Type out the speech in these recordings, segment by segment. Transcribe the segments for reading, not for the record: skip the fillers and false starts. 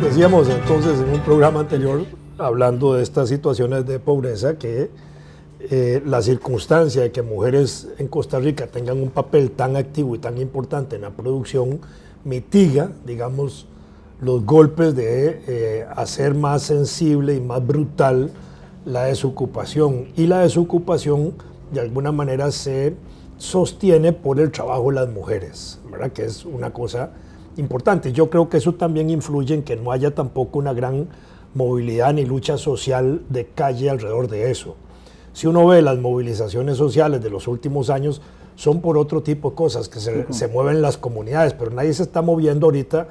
Decíamos entonces en un programa anterior, hablando de estas situaciones de pobreza, que la circunstancia de que mujeres en Costa Rica tengan un papel tan activo y tan importante en la producción mitiga, digamos, los golpes de hacer más sensible y más brutal la desocupación. Y la desocupación de alguna manera se sostiene por el trabajo de las mujeres, ¿verdad? Que es una cosa importante. Yo creo que eso también influye en que no haya tampoco una gran movilidad ni lucha social de calle alrededor de eso. Si uno ve las movilizaciones sociales de los últimos años, son por otro tipo de cosas, que se mueven las comunidades, pero nadie se está moviendo ahorita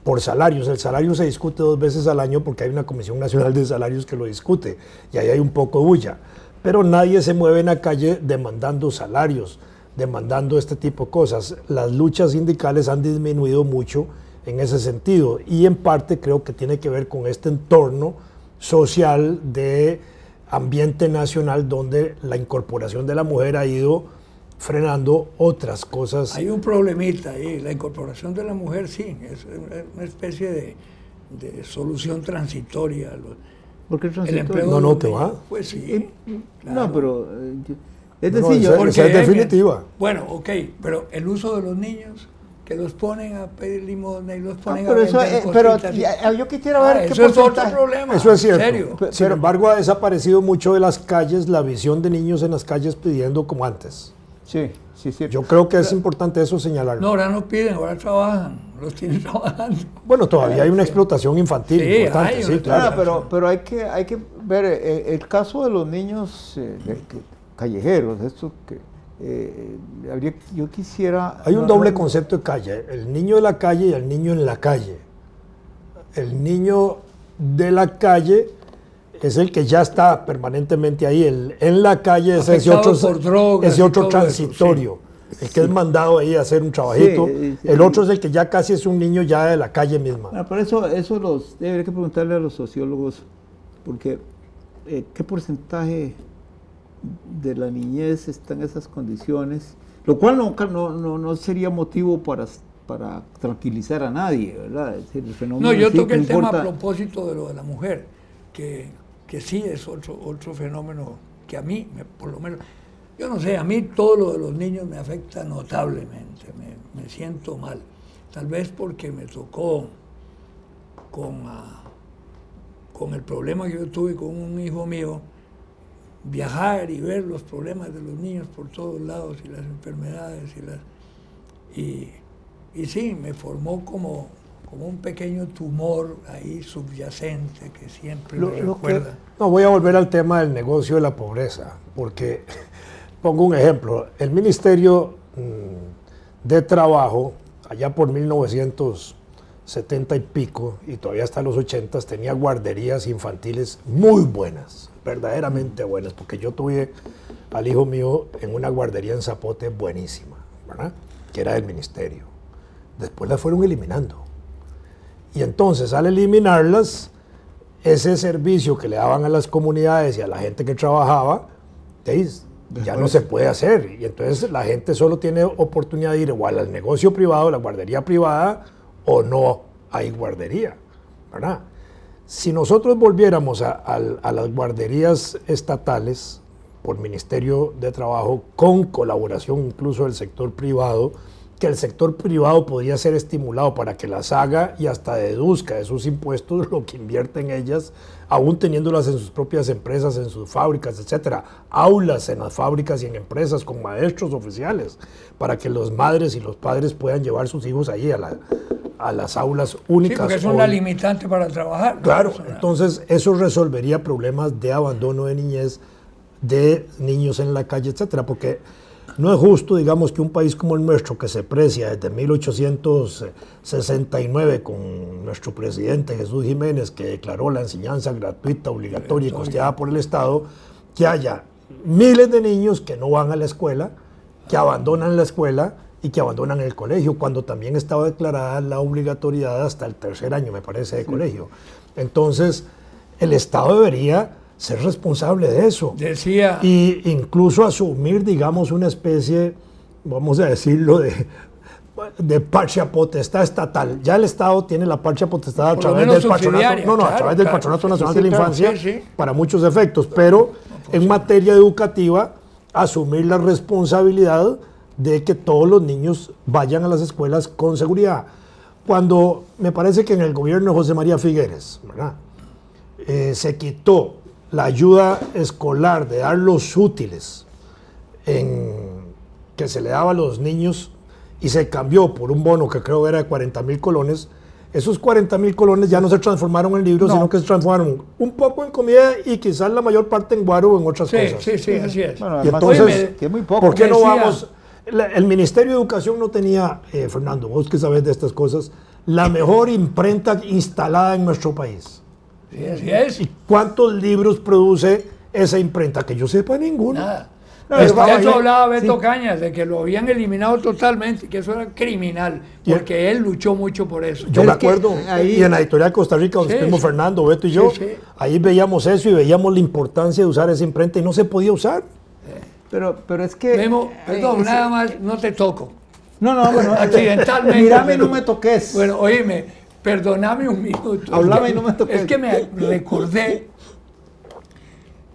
por salarios. El salario se discute 2 veces al año porque hay una Comisión Nacional de Salarios que lo discute, y ahí hay un poco de bulla. Pero nadie se mueve en la calle demandando salarios, demandando este tipo de cosas. Las luchas sindicales han disminuido mucho en ese sentido, y en parte creo que tiene que ver con este entorno social de ambiente nacional donde la incorporación de la mujer ha ido frenando otras cosas. Hay un problemita ahí, la incorporación de la mujer sí, es una especie de solución transitoria. ¿Por qué transitoria? No, ¿qué va? Pues sí. Claro. No, pero es No, decir, esa es definitiva. Bueno, ok, pero el uso de los niños, que los ponen a pedir limosna y los ponen a pero vender cositas. yo quisiera ver qué eso es otro porcentaje. problema. Eso es cierto. ¿Serio? Sin embargo, ha desaparecido mucho de las calles la visión de niños en las calles pidiendo como antes. Sí, sí, sí. Yo creo que es importante eso señalarlo. No, ahora no piden, ahora trabajan, los tienen trabajando. Bueno, todavía hay una explotación infantil Sí, importante, hay sí, una claro. Pero hay que ver el caso de los niños callejeros, esto que yo quisiera... Hay un doble concepto de calle, el niño de la calle y el niño en la calle. El niño de la calle es el que ya está permanentemente ahí, en la calle es ese otro transitorio, sí. El que es mandado ahí a hacer un trabajito, sí. El otro es el que ya casi es un niño ya de la calle misma. Por eso debería que preguntarle a los sociólogos, porque ¿qué porcentaje de la niñez está en esas condiciones? Lo cual no sería motivo para tranquilizar a nadie, ¿verdad? Es decir, el fenómeno yo sí toqué el tema importa. a propósito de lo de la mujer, que sí es otro fenómeno que a mí, por lo menos, yo no sé, a mí todo lo de los niños me afecta notablemente, me siento mal. Tal vez porque me tocó con el problema que yo tuve con un hijo mío, viajar y ver los problemas de los niños por todos lados y las enfermedades y sí, me formó como un pequeño tumor ahí subyacente que siempre me recuerda. No, voy a volver al tema del negocio de la pobreza, porque pongo un ejemplo. El Ministerio de Trabajo, allá por 1970 y pico, y todavía hasta los 80, tenía guarderías infantiles muy buenas, verdaderamente buenas, porque yo tuve al hijo mío en una guardería en Zapote buenísima, ¿verdad? Que era del Ministerio. Después la fueron eliminando. Y entonces, al eliminarlas, ese servicio que le daban a las comunidades y a la gente que trabajaba, ya no se puede hacer. Y entonces la gente solo tiene oportunidad de ir igual al negocio privado, la guardería privada, o no hay guardería, ¿verdad? Si nosotros volviéramos a las guarderías estatales, por Ministerio de Trabajo, con colaboración incluso del sector privado, que el sector privado podría ser estimulado para que las haga y hasta deduzca de sus impuestos lo que invierte en ellas, aún teniéndolas en sus propias empresas, en sus fábricas, etcétera. Aulas en las fábricas y en empresas con maestros oficiales, para que las madres y los padres puedan llevar sus hijos ahí a las aulas únicas. Sí, porque es una limitante para trabajar. Claro, entonces eso resolvería problemas de abandono de niñez, de niños en la calle, etcétera, porque no es justo, digamos, que un país como el nuestro, que se precia desde 1869 con nuestro presidente Jesús Jiménez, que declaró la enseñanza gratuita, obligatoria y costeada por el Estado, que haya miles de niños que no van a la escuela, que abandonan la escuela y que abandonan el colegio, cuando también estaba declarada la obligatoriedad hasta el 3er año, me parece, de colegio. Entonces, el Estado debería ser responsable de eso. Decía... Y incluso asumir, digamos, una especie, vamos a decirlo, de de patria potestad estatal. Ya el Estado tiene la patria potestad a Por lo través menos del patronato, subsidiaria, a través del claro. Patronato Nacional Sí, de la claro, Infancia sí. para muchos efectos, pero en materia educativa asumir la responsabilidad de que todos los niños vayan a las escuelas con seguridad. Cuando me parece que en el gobierno de José María Figueres, ¿verdad? Se quitó la ayuda escolar de dar los útiles que se le daba a los niños y se cambió por un bono que creo era de 40.000 colones, esos 40.000 colones ya no se transformaron en libros, sino que se transformaron un poco en comida y quizás la mayor parte en guaro o en otras cosas. Sí, así es. Bueno, Y además, entonces, que es muy poco. ¿por qué no Decía- vamos? El Ministerio de Educación no tenía, Fernando, vos que sabes de estas cosas, la mejor imprenta instalada en nuestro país. Sí, así es. ¿Y cuántos libros produce esa imprenta? Que yo sepa, ninguno. Nada. No, De estaba eso ahí. hablaba Beto Sí. Cañas, de que lo habían eliminado totalmente, que eso era criminal, porque él luchó mucho por eso. Yo Pero me es que acuerdo, ahí- y en la editorial Costa Rica, donde Sí, estuvimos sí. Fernando, Beto y yo, Sí, sí. ahí veíamos eso y veíamos la importancia de usar esa imprenta y no se podía usar. Pero es que... Memo, perdón, ese- nada más, no te toco. No, bueno, Accidentalmente. mírame y pero- no me toques. Bueno, oíme, perdóname un minuto. Háblame y no me toques. Es que me recordé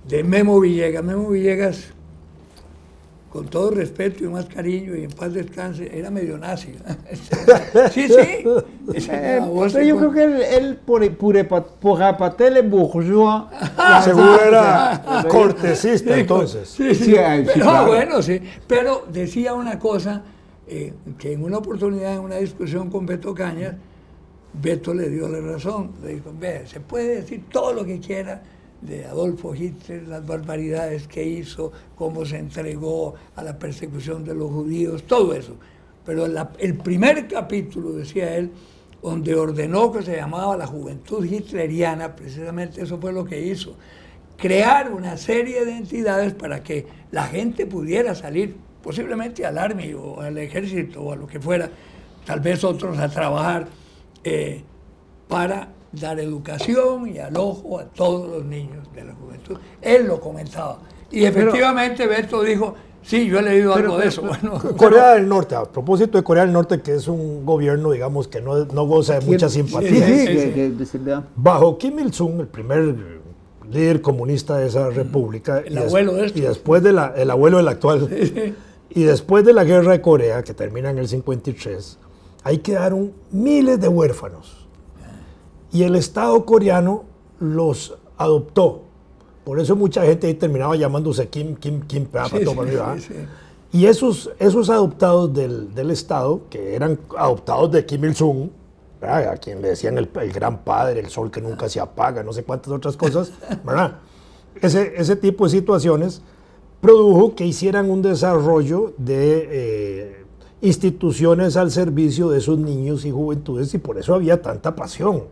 de Memo Villegas. Memo Villegas, con todo respeto y más cariño y en paz descanse, era medio nazi. Sí. Pero yo creo que él por apatele bourgeois. Seguro era cortesista entonces. Sí, Sí, sí, pero, claro. bueno, sí. Pero decía una cosa, que en una oportunidad, en una discusión con Beto Cañas, Beto le dio la razón. Le dijo, ve, se puede decir todo lo que quiera de Adolfo Hitler, las barbaridades que hizo, cómo se entregó a la persecución de los judíos, todo eso. Pero el primer capítulo, decía él, donde ordenó que se llamaba la juventud hitleriana, precisamente eso fue lo que hizo. Crear una serie de entidades para que la gente pudiera salir, posiblemente al Army o al ejército o a lo que fuera, tal vez otros a trabajar, para dar educación y alojo a todos los niños de la juventud. Él lo comentaba. Y efectivamente Beto dijo, sí, yo he leído algo de eso. Bueno, Corea del Norte, a propósito de Corea del Norte, que es un gobierno, digamos, que no goza de mucha simpatía. Sí, Sí, que se le da. Bajo Kim Il-sung, el primer líder comunista de esa república, El abuelo de esto. y después de el abuelo del actual, y después de la guerra de Corea, que termina en el 53, ahí quedaron miles de huérfanos. Y el Estado coreano los adoptó. Por eso mucha gente ahí terminaba llamándose Kim, para todo para arriba. sí. Y esos adoptados del Estado, que eran adoptados de Kim Il-sung, ¿verdad? A quien le decían el gran padre, el sol que nunca se apaga, no sé cuántas otras cosas, ¿verdad? Ese tipo de situaciones produjo que hicieran un desarrollo de instituciones al servicio de esos niños y juventudes, y por eso había tanta pasión.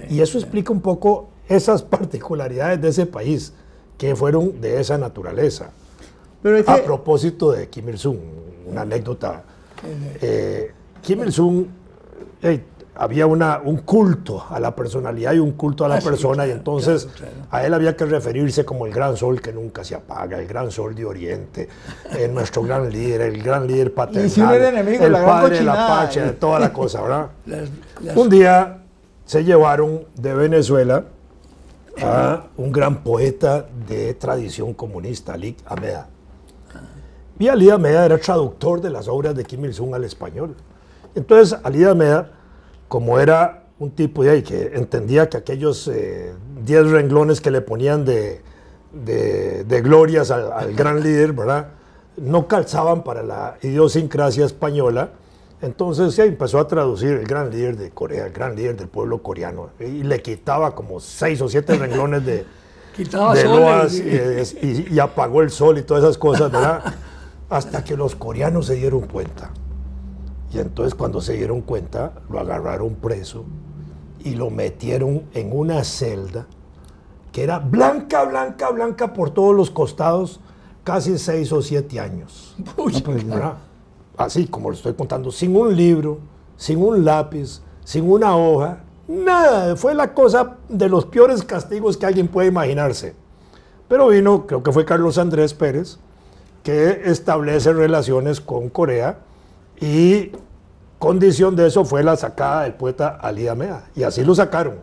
Y eso explica un poco esas particularidades de ese país, que fueron de esa naturaleza. Pero es A que- propósito de Kim Il-sung, una anécdota. Kim Il-sung, había un culto a la personalidad y un culto a la Sí, persona, y claro, entonces claro. a él había que referirse como el gran sol que nunca se apaga, el gran sol de Oriente, nuestro gran líder, el gran líder paternal, Y si uno era enemigo, el la gran padre de la cochinada. pacha, de toda la cosa, ¿verdad? Las- Un día se llevaron de Venezuela a un gran poeta de tradición comunista, Ali Ahmeda. Y Ali Ahmeda era traductor de las obras de Kim Il-sung al español. Entonces, Ali Ahmeda, como era un tipo de ahí que entendía que aquellos 10 renglones que le ponían de glorias al gran líder, ¿verdad?, no calzaban para la idiosincrasia española. Entonces sí, empezó a traducir el gran líder de Corea, el gran líder del pueblo coreano, y le quitaba como 6 o 7 renglones de Quitaba de soles, loas sí. y apagó el sol y todas esas cosas, ¿verdad? Hasta que los coreanos se dieron cuenta. Y entonces cuando se dieron cuenta, lo agarraron preso y lo metieron en una celda que era blanca, blanca, blanca por todos los costados, casi 6 o 7 años. Uy, ¿Verdad? Así como lo estoy contando, sin un libro, sin un lápiz, sin una hoja, nada. Fue la cosa de los peores castigos que alguien puede imaginarse. Pero vino, creo que fue Carlos Andrés Pérez, que establece relaciones con Corea y condición de eso fue la sacada del poeta Ali Amea, y así lo sacaron,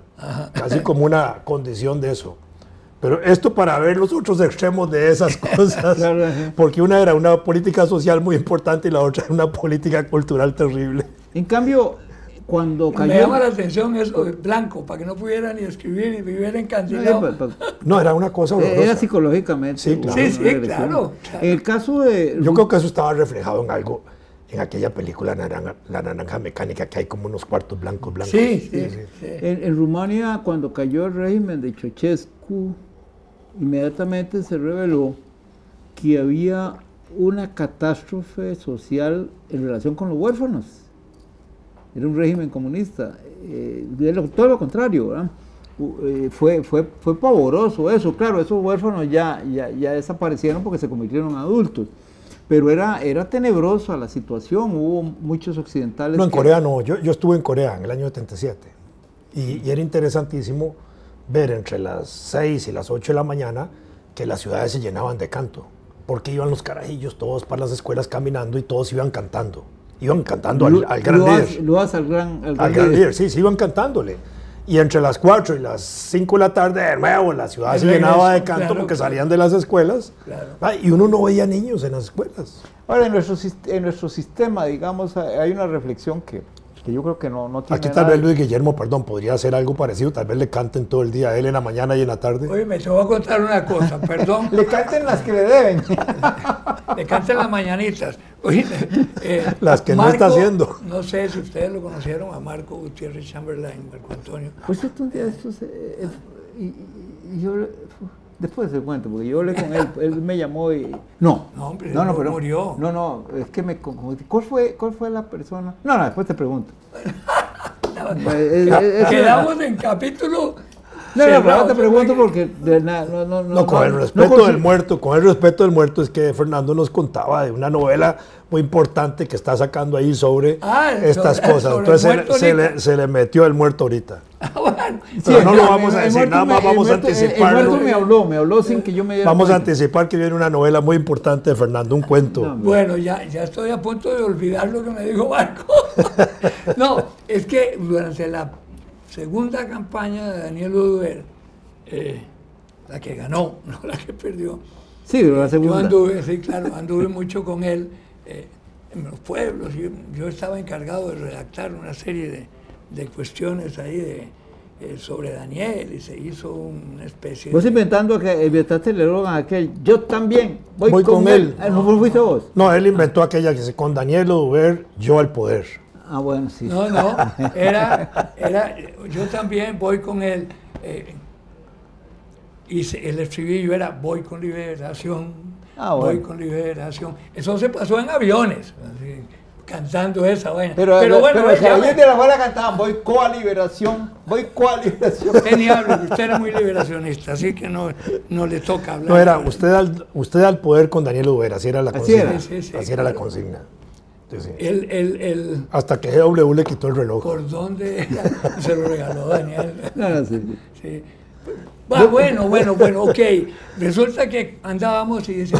casi como una condición de eso. Pero esto para ver los otros extremos de esas cosas, Claro, porque una era una política social muy importante y la otra era una política cultural terrible. En cambio, cuando Me cayó... llama la atención eso de blanco, para que no pudiera ni escribir ni viviera encantilado. No, era una cosa horrorosa. Era psicológicamente. Sí, claro. Sí, una agresión. claro. En el caso de... Yo creo que eso estaba reflejado en algo, en aquella película La Naranja Mecánica, que hay como unos cuartos blancos. Sí. En Rumania, cuando cayó el régimen de Ceausescu, inmediatamente se reveló que había una catástrofe social en relación con los huérfanos. Era un régimen comunista. Todo lo contrario, ¿verdad? Fue pavoroso eso. Claro, esos huérfanos ya desaparecieron porque se convirtieron en adultos. Pero era tenebrosa la situación. Hubo muchos occidentales. No, en Corea no. Yo estuve en Corea en el año 77. Y era interesantísimo ver entre las 6 y las 8 de la mañana que las ciudades se llenaban de canto. Porque iban los carajillos todos para las escuelas caminando y todos iban cantando. Iban cantando al gran líder. Al gran líder, sí, iban cantándole. Y entre las 4 y las 5 de la tarde, de nuevo, la ciudad se llenaba de canto, claro, porque salían de las escuelas. Claro. Y uno no veía niños en las escuelas. Ahora, en nuestro sistema, digamos, hay una reflexión que yo creo que no tiene Aquí tal vez Luis Guillermo, podría hacer algo parecido. Tal vez le canten todo el día a él en la mañana y en la tarde. Oye, me te voy a contar una cosa, perdón. Le canten las que le deben. Le canten las mañanitas. Oye, las que Marco, no está haciendo. No sé si ustedes lo conocieron a Marco Gutiérrez Chamberlain, Marco Antonio. Pues un día estos, y yo, después se cuento, porque yo hablé con él me llamó y... No, pero murió. No, es que me... ¿Cuál fue la persona? No, después te pregunto. Quedamos en capítulo... No, te pregunto porque con el respeto del muerto, es que Fernando nos contaba de una novela muy importante que está sacando ahí sobre estas cosas. Entonces se le metió el muerto ahorita. Bueno, pero sí, no lo vamos a decir, nada más vamos a anticipar. El muerto me habló sin que yo me diera Vamos cuenta. a anticipar que viene una novela muy importante de Fernando, un cuento. Bueno, ya estoy a punto de olvidar lo que me dijo Marco. No, es que durante la segunda campaña de Daniel Oduber, la que ganó, no la que perdió. Sí, la segunda. Yo anduve mucho con él en los pueblos. Yo estaba encargado de redactar una serie de cuestiones ahí sobre Daniel y se hizo una especie Vos inventando que inventaste el eslogan aquel, yo también voy con él. ¿No fuiste vos? No, él inventó aquella que dice, con Daniel Oduber, yo al poder. Ah, bueno, sí. No, era yo también voy con él. Y el estribillo era voy con liberación, voy con liberación. Eso se pasó en aviones, así, cantando esa vaina. Pero bueno, si alguien de la bala cantaban voy coa liberación. Usted ni habla, usted era muy liberacionista, así que no le toca hablar. No, era usted al poder con Daniel Oduber, así era la consigna. Así era la consigna. Sí. Hasta que GW le quitó el reloj. ¿Por dónde se lo regaló Daniel? Sí. Bueno, ok. Resulta que andábamos y dice,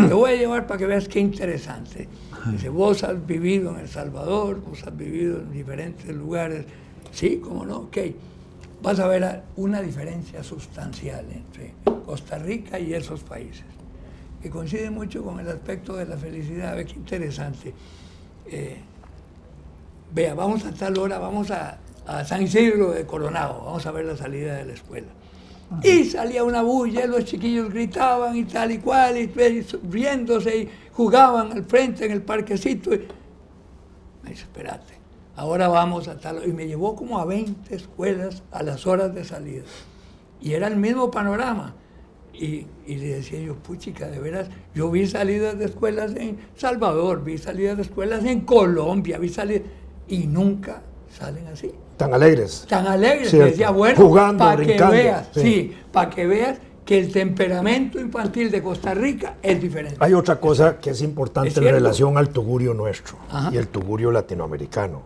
te voy a llevar para que veas qué interesante. Dice, vos has vivido en El Salvador, vos has vivido en diferentes lugares. Sí, cómo no, ok. Vas a ver una diferencia sustancial entre Costa Rica y esos países, que coincide mucho con el aspecto de la felicidad. Ve qué interesante. Vea, vamos a tal hora, vamos a San Isidro de Coronado, vamos a ver la salida de la escuela. Y salía una bulla, los chiquillos gritaban y tal y cual, y riéndose y jugaban al frente en el parquecito. Me dice, espérate, ahora vamos a tal hora. Y me llevó como a 20 escuelas a las horas de salida. Y era el mismo panorama. Y le decía yo, puchica, de veras, yo vi salidas de escuelas en Salvador, vi salidas de escuelas en Colombia, y nunca salen así. Tan alegres. Tan alegres. Cierto. Decía, bueno, jugando, para brincando. Que veas, para que veas que el temperamento infantil de Costa Rica es diferente. Hay otra cosa que es importante en relación al tugurio nuestro y el tugurio latinoamericano,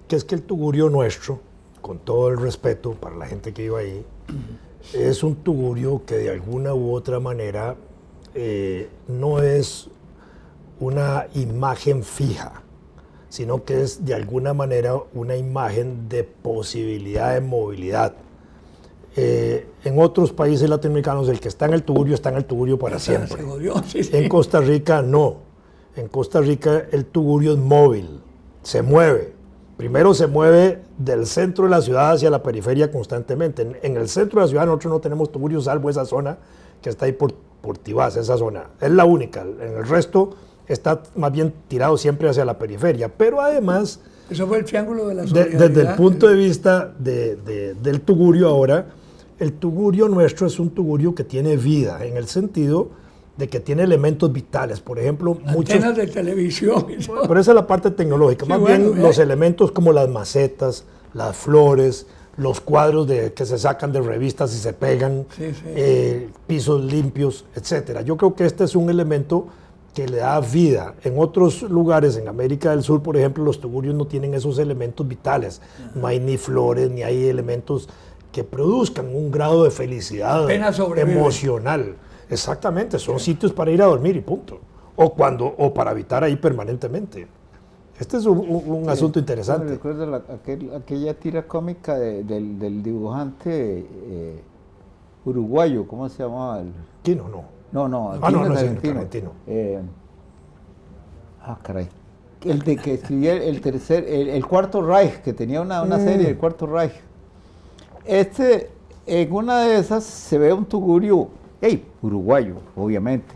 que es que el tugurio nuestro, con todo el respeto para la gente que iba ahí, es un tugurio que de alguna u otra manera no es una imagen fija sino que es de alguna manera una imagen de posibilidad de movilidad. En otros países latinoamericanos el que está en el tugurio para siempre. Se jodió, sí, sí. En Costa Rica no. En Costa Rica el tugurio es móvil, se mueve. Primero se mueve del centro de la ciudad hacia la periferia constantemente. En el centro de la ciudad nosotros no tenemos tugurios salvo esa zona que está ahí por Tibás, esa zona. Es la única. En el resto está más bien tirado siempre hacia la periferia. Pero además, eso fue el triángulo de la solidaridad. desde el punto de vista del tugurio ahora, el tugurio nuestro es un tugurio que tiene vida, en el sentido de que tiene elementos vitales. Por ejemplo, antenas de televisión. Pero esa es la parte tecnológica. Sí, más bueno, bien los elementos como las macetas, las flores, los cuadros que se sacan de revistas y se pegan, sí, sí. Pisos limpios, etcétera. Yo creo que este es un elemento que le da vida. En otros lugares, en América del Sur, por ejemplo, los tugurios no tienen esos elementos vitales. No hay ni flores, ni hay elementos que produzcan un grado de felicidad emocional. Exactamente, son sitios para ir a dormir y punto. O para habitar ahí permanentemente. Este es un asunto interesante. Me recuerdo aquella tira cómica del dibujante uruguayo, ¿cómo se llamaba? Quino, no. No, no es argentino. Caray. El de que escribía el Cuarto Reich, que tenía una serie, el Cuarto Reich. En una de esas se ve un tugurio, uruguayo, obviamente.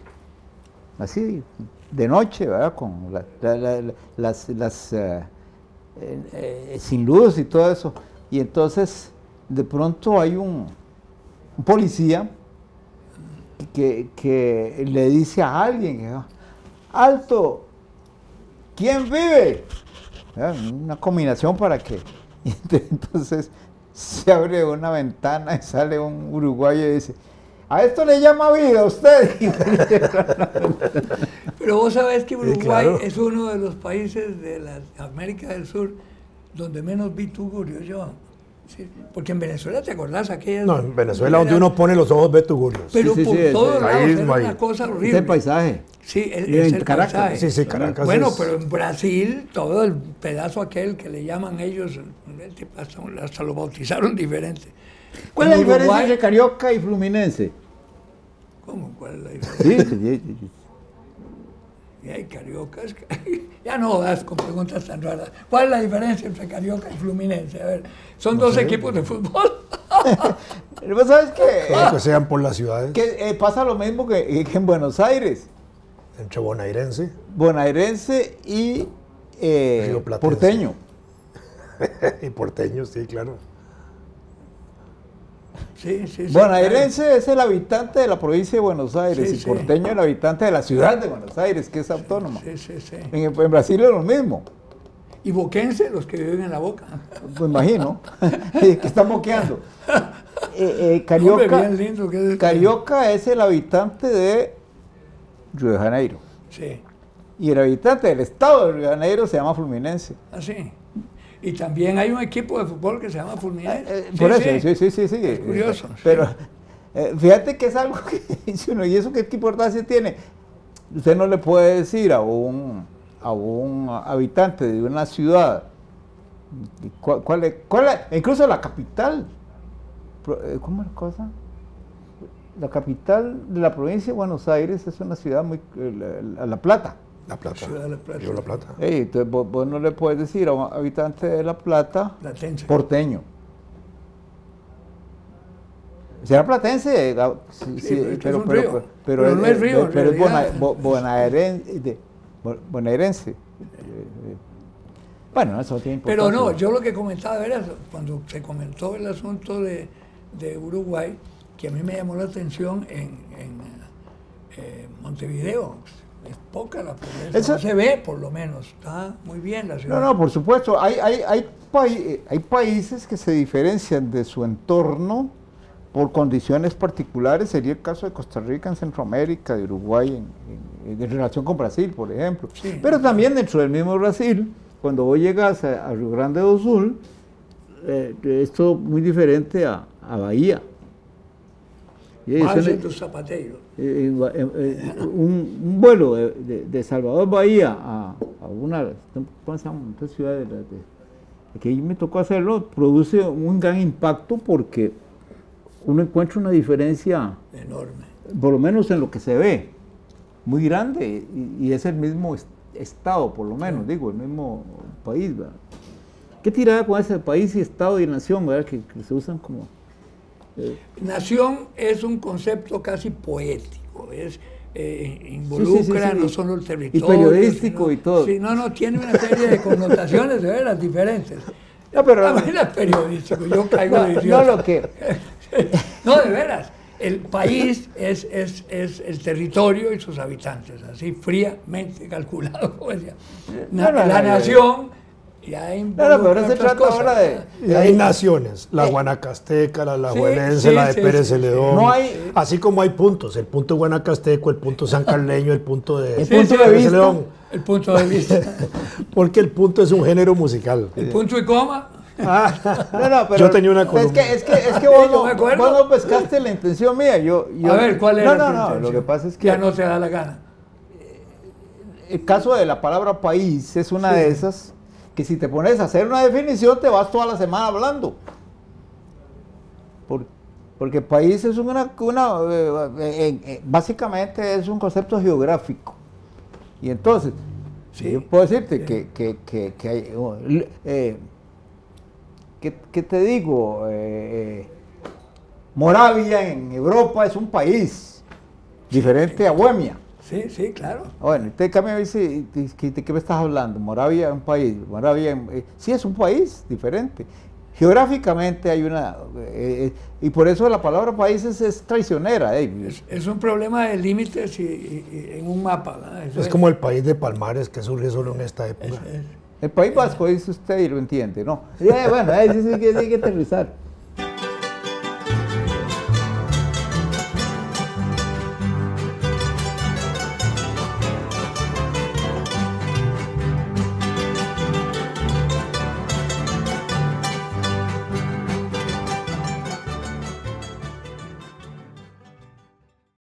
Así, de noche, ¿verdad? Con las sin luz y todo eso. Y entonces, de pronto hay un policía que le dice a alguien, ¡alto! ¿Quién vive? Una combinación para que... Y entonces se abre una ventana y sale un uruguayo y dice, a esto le llama vida usted. Pero vos sabés que Uruguay, claro, es uno de los países de la América del Sur donde menos vi tugurio yo. Sí, porque en Venezuela, ¿te acordás? No, en Venezuela donde uno pone los ojos ve tugurios. Pero por todos lados ahí era no hay. una cosa horrible. Es el paisaje. Sí, es en el Caracas. paisaje. Sí, Caracas. Bueno, pero en Brasil, todo el pedazo aquel que le llaman ellos, hasta lo bautizaron diferente. ¿Cuál es la diferencia entre Carioca y Fluminense? ¿Cómo? ¿Cuál es la diferencia? Sí. Y hay cariocas. Ya no das con preguntas tan raras. ¿Cuál es la diferencia entre Carioca y Fluminense? A ver, son dos equipos de fútbol. Pero ¿sabes qué? Creo que sean por las ciudades. Que pasa lo mismo que en Buenos Aires. Entre bonaerense Y Rioplatense. porteño. Y porteño, sí, claro. Sí, Bonaerense claro. es el habitante de la provincia de Buenos Aires Sí, y porteño el habitante de la ciudad de Buenos Aires, que es autónoma. Sí. En Brasil es lo mismo. Y boquense, los que viven en la Boca. Pues imagino, que están boqueando. Carioca, Hombre, bien lindo que es. Carioca es el habitante de Río de Janeiro. Sí. Y el habitante del estado de Río de Janeiro se llama Fluminense. Así. Y también hay un equipo de fútbol que se llama Fluminense. Por eso, sí. Es curioso. Pero fíjate que es algo que dice uno, ¿y eso qué importancia tiene? Usted no le puede decir a un habitante de una ciudad, ¿cuál es? Incluso la capital, ¿cómo es la cosa? La capital de la provincia de Buenos Aires es una ciudad muy... La Plata. La Plata. Ciudad de La Plata. Río La Plata. Entonces vos no le puedes decir a un habitante de La Plata, Platense. porteño. Será platense, pero no es río, pero es bonaerense. Bueno, eso tiene importancia. Pero no, yo lo que comentaba era, cuando se comentó el asunto de Uruguay, que a mí me llamó la atención en Montevideo. Es poca la pobreza, Eso, no se ve por lo menos, está muy bien la ciudad. No, por supuesto, hay países que se diferencian de su entorno por condiciones particulares, sería el caso de Costa Rica en Centroamérica, de Uruguay en relación con Brasil, por ejemplo. Sí, pero también dentro del mismo Brasil, cuando vos llegas a Rio Grande do Sul, es todo muy diferente a Bahía. Y eso Marcha es- dos zapateros. un vuelo de Salvador Bahía a una, ¿cómo se llama? Otra ciudad que ahí me tocó hacerlo, produce un gran impacto porque uno encuentra una diferencia, Enorme. por lo menos en lo que se ve, muy grande, y es el mismo estado, por lo menos, digo, el mismo país, ¿verdad? ¿Qué tirada con ese país y estado y nación, ¿verdad? Que se usan como... Nación es un concepto casi poético, involucra Sí, sí, sí, sí. no solo el territorio, periodístico y todo. Sí, tiene una serie de connotaciones de veras diferentes. No, pero... A mí no es periodístico, yo caigo de no, idiota. lo que... No, de veras. El país es el territorio y sus habitantes, así fríamente calculado, como decía. La nación ya involucra pero ahora se otras trata cosas. ahora de... Y hay naciones, la guanacasteca, la alajuelense, sí, la de sí, Pérez sí, Celedón, No hay- así como hay puntos, el punto guanacasteco, el punto sancarleño, el punto de El punto de Pérez vista. Celedón, El punto de vista. porque el punto es un género musical. El punto y coma. No, pero Yo tenía una es columna. que vos, Yo me acuerdo. vos no pescaste la intención mía. A ver, ¿cuál era tu No, intención? lo que pasa es que Ya no te da la gana. el caso de la palabra país es una de esas que si te pones a hacer una definición te vas toda la semana hablando. Porque país es básicamente es un concepto geográfico. Y entonces, yo puedo decirte que hay... ¿Qué te digo? Moravia en Europa es un país diferente a Bohemia. Sí, sí, claro. Bueno, usted cambia y dice, ¿de qué me estás hablando? Moravia es un país, sí es un país diferente. Geográficamente hay una... y por eso la palabra país es traicionera. Es un problema de límites en un mapa, ¿verdad? Eso Es como el país de Palmares que surge solo en esta época. El País Vasco, dice usted y lo entiende, ¿no? Bueno, ahí sí que hay que aterrizar.